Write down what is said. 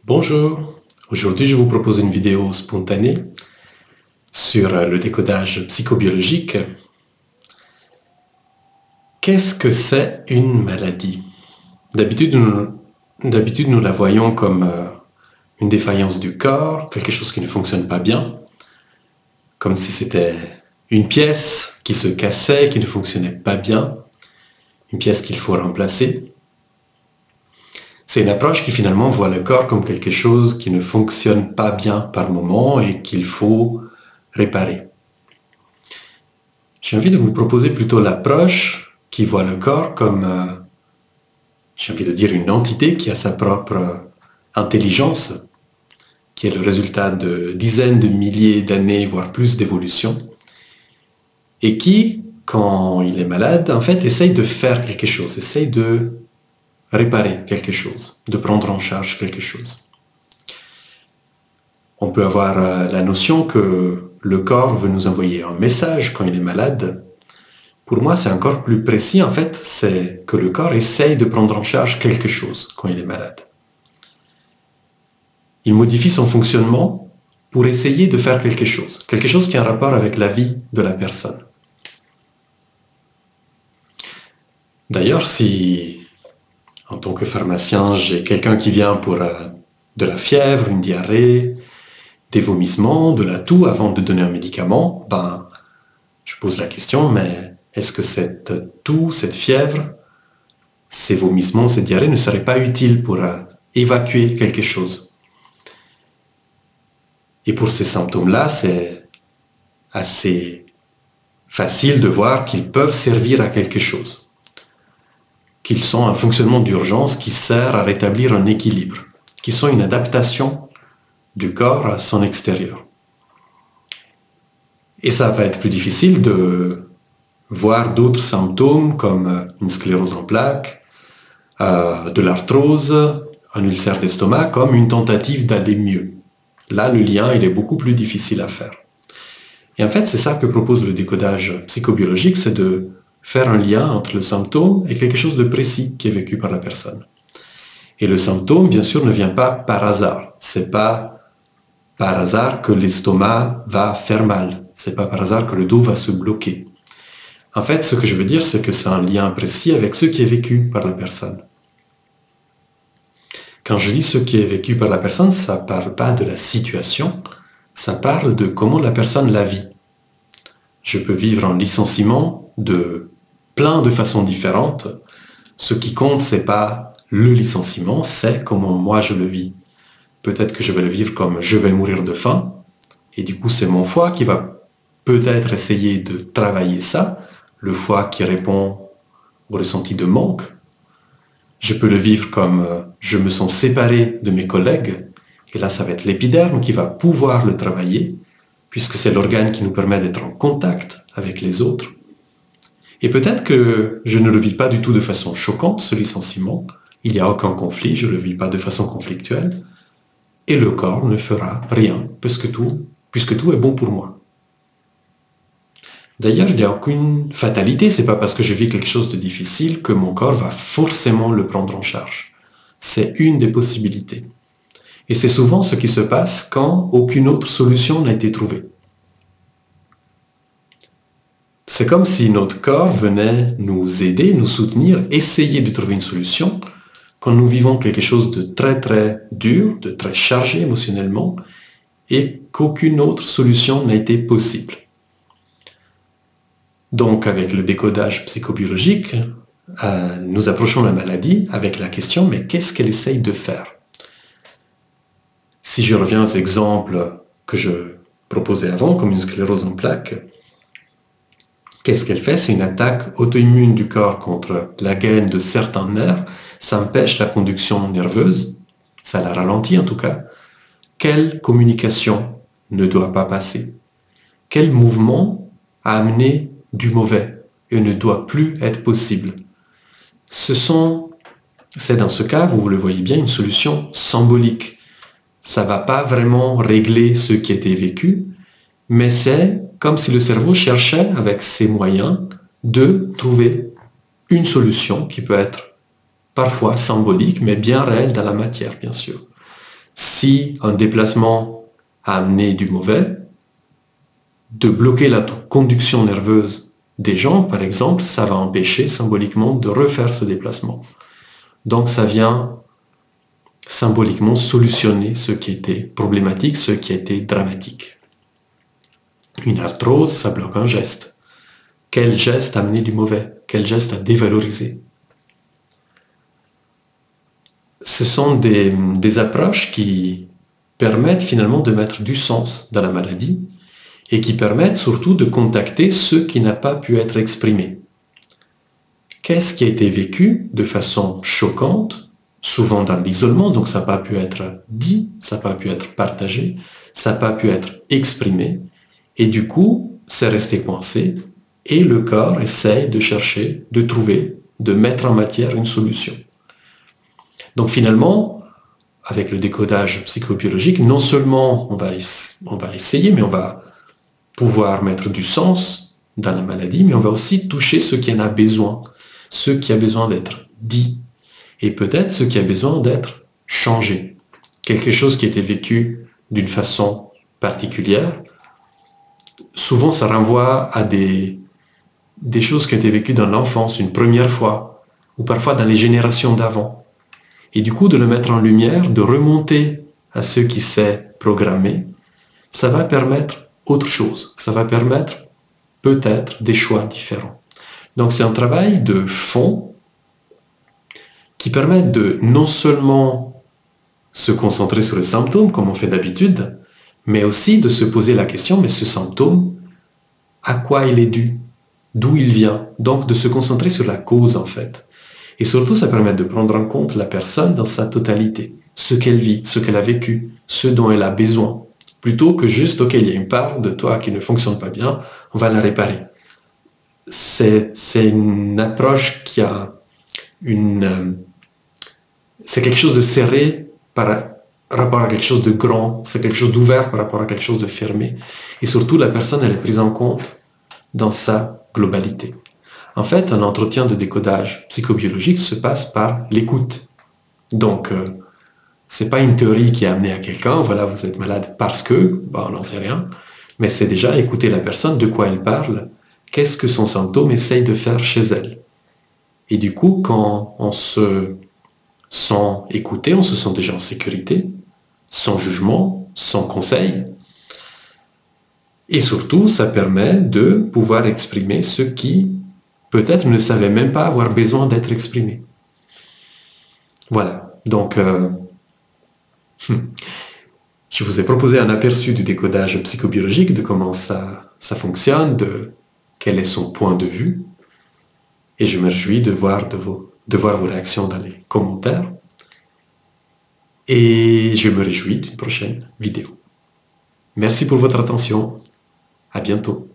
Bonjour, aujourd'hui je vous propose une vidéo spontanée sur le décodage psychobiologique. Qu'est-ce que c'est une maladie? D'habitude nous la voyons comme une défaillance du corps, quelque chose qui ne fonctionne pas bien, comme si c'était une pièce qui se cassait, qui ne fonctionnait pas bien, une pièce qu'il faut remplacer. C'est une approche qui finalement voit le corps comme quelque chose qui ne fonctionne pas bien par moment et qu'il faut réparer. J'ai envie de vous proposer plutôt l'approche qui voit le corps comme, j'ai envie de dire, une entité qui a sa propre intelligence, qui est le résultat de dizaines de milliers d'années, voire plus d'évolution, et qui, quand il est malade, en fait, essaye de faire quelque chose, essaye de réparer quelque chose, de prendre en charge quelque chose. On peut avoir la notion que le corps veut nous envoyer un message quand il est malade. Pour moi, c'est encore plus précis, en fait, c'est que le corps essaye de prendre en charge quelque chose quand il est malade. Il modifie son fonctionnement pour essayer de faire quelque chose qui a un rapport avec la vie de la personne. D'ailleurs, si en tant que pharmacien, j'ai quelqu'un qui vient pour de la fièvre, une diarrhée, des vomissements, de la toux avant de donner un médicament, je pose la question, mais est-ce que cette toux, cette fièvre, ces vomissements, cette diarrhée ne seraient pas utiles pour évacuer quelque chose? Et pour ces symptômes-là, c'est assez facile de voir qu'ils peuvent servir à quelque chose, qu'ils sont un fonctionnement d'urgence qui sert à rétablir un équilibre, qui sont une adaptation du corps à son extérieur. Et ça va être plus difficile de voir d'autres symptômes comme une sclérose en plaques, de l'arthrose, un ulcère d'estomac, comme une tentative d'aller mieux. Là, le lien, il est beaucoup plus difficile à faire. Et en fait, c'est ça que propose le décodage psychobiologique, c'est de faire un lien entre le symptôme et quelque chose de précis qui est vécu par la personne. Et le symptôme, bien sûr, ne vient pas par hasard. C'est pas par hasard que l'estomac va faire mal. C'est pas par hasard que le dos va se bloquer. En fait, ce que je veux dire, c'est que c'est un lien précis avec ce qui est vécu par la personne. Quand je dis ce qui est vécu par la personne, ça ne parle pas de la situation, ça parle de comment la personne la vit. Je peux vivre un licenciement de plein de façons différentes. Ce qui compte, c'est pas le licenciement, c'est comment moi je le vis. Peut-être que je vais le vivre comme je vais mourir de faim, et du coup c'est mon foie qui va peut-être essayer de travailler ça, le foie qui répond au ressenti de manque. Je peux le vivre comme je me sens séparé de mes collègues, et là ça va être l'épiderme qui va pouvoir le travailler, puisque c'est l'organe qui nous permet d'être en contact avec les autres. Et peut-être que je ne le vis pas du tout de façon choquante, ce licenciement, il n'y a aucun conflit, je ne le vis pas de façon conflictuelle, et le corps ne fera rien, puisque tout est bon pour moi. D'ailleurs, il n'y a aucune fatalité, c'est pas parce que je vis quelque chose de difficile que mon corps va forcément le prendre en charge. C'est une des possibilités. Et c'est souvent ce qui se passe quand aucune autre solution n'a été trouvée. C'est comme si notre corps venait nous aider, nous soutenir, essayer de trouver une solution quand nous vivons quelque chose de très très dur, de très chargé émotionnellement, et qu'aucune autre solution n'a été possible. Donc avec le décodage psychobiologique, nous approchons la maladie avec la question, mais qu'est-ce qu'elle essaye de faire? Si je reviens aux exemples que je proposais avant, comme une sclérose en plaques, qu'est-ce qu'elle fait? C'est une attaque auto-immune du corps contre la gaine de certains nerfs, ça empêche la conduction nerveuse, ça la ralentit en tout cas. Quelle communication ne doit pas passer? Quel mouvement a amené du mauvais et ne doit plus être possible? C'est dans ce cas, vous le voyez bien, une solution symbolique. Ça ne va pas vraiment régler ce qui a été vécu, mais c'est comme si le cerveau cherchait, avec ses moyens, de trouver une solution qui peut être parfois symbolique, mais bien réelle dans la matière, bien sûr. Si un déplacement a amené du mauvais, de bloquer la conduction nerveuse des jambes, par exemple, ça va empêcher symboliquement de refaire ce déplacement. Donc ça vient symboliquement solutionner ce qui était problématique, ce qui était dramatique. Une arthrose, ça bloque un geste. Quel geste a amené du mauvais? Quel geste a dévalorisé? Ce sont des approches qui permettent finalement de mettre du sens dans la maladie et qui permettent surtout de contacter ce qui n'a pas pu être exprimé. Qu'est-ce qui a été vécu de façon choquante, souvent dans l'isolement, donc ça n'a pas pu être dit, ça n'a pas pu être partagé, ça n'a pas pu être exprimé, et du coup, c'est resté coincé, et le corps essaye de chercher, de trouver, de mettre en matière une solution. Donc finalement, avec le décodage psychobiologique, non seulement on va essayer, mais on va pouvoir mettre du sens dans la maladie, mais on va aussi toucher ce qui en a besoin, ce qui a besoin d'être dit, et peut-être ce qui a besoin d'être changé. Quelque chose qui a été vécu d'une façon particulière, souvent ça renvoie à des choses qui ont été vécues dans l'enfance, une première fois, ou parfois dans les générations d'avant. Et du coup, de le mettre en lumière, de remonter à ce qui s'est programmé, ça va permettre autre chose. Ça va permettre peut-être des choix différents. Donc c'est un travail de fond qui permet de non seulement se concentrer sur le symptôme, comme on fait d'habitude, mais aussi de se poser la question, mais ce symptôme, à quoi il est dû? D'où il vient? Donc de se concentrer sur la cause en fait. Et surtout, ça permet de prendre en compte la personne dans sa totalité, ce qu'elle vit, ce qu'elle a vécu, ce dont elle a besoin, plutôt que juste, ok, il y a une part de toi qui ne fonctionne pas bien, on va la réparer. C'est une approche qui a c'est quelque chose de serré par rapport à quelque chose de grand, c'est quelque chose d'ouvert par rapport à quelque chose de fermé. Et surtout, la personne, elle est prise en compte dans sa globalité. En fait, un entretien de décodage psychobiologique se passe par l'écoute. Donc, c'est pas une théorie qui est amenée à quelqu'un, voilà, vous êtes malade parce que, on n'en sait rien, mais c'est déjà écouter la personne, de quoi elle parle, qu'est-ce que son symptôme essaye de faire chez elle. Et du coup, quand on se sent écouté, on se sent déjà en sécurité, sans jugement, sans conseil, et surtout, ça permet de pouvoir exprimer ce qui peut-être ne savait même pas avoir besoin d'être exprimé. Voilà, donc je vous ai proposé un aperçu du décodage psychobiologique, de comment ça fonctionne, de quel est son point de vue, et je me réjouis de voir vos réactions dans les commentaires, et je me réjouis d'une prochaine vidéo. Merci pour votre attention, à bientôt.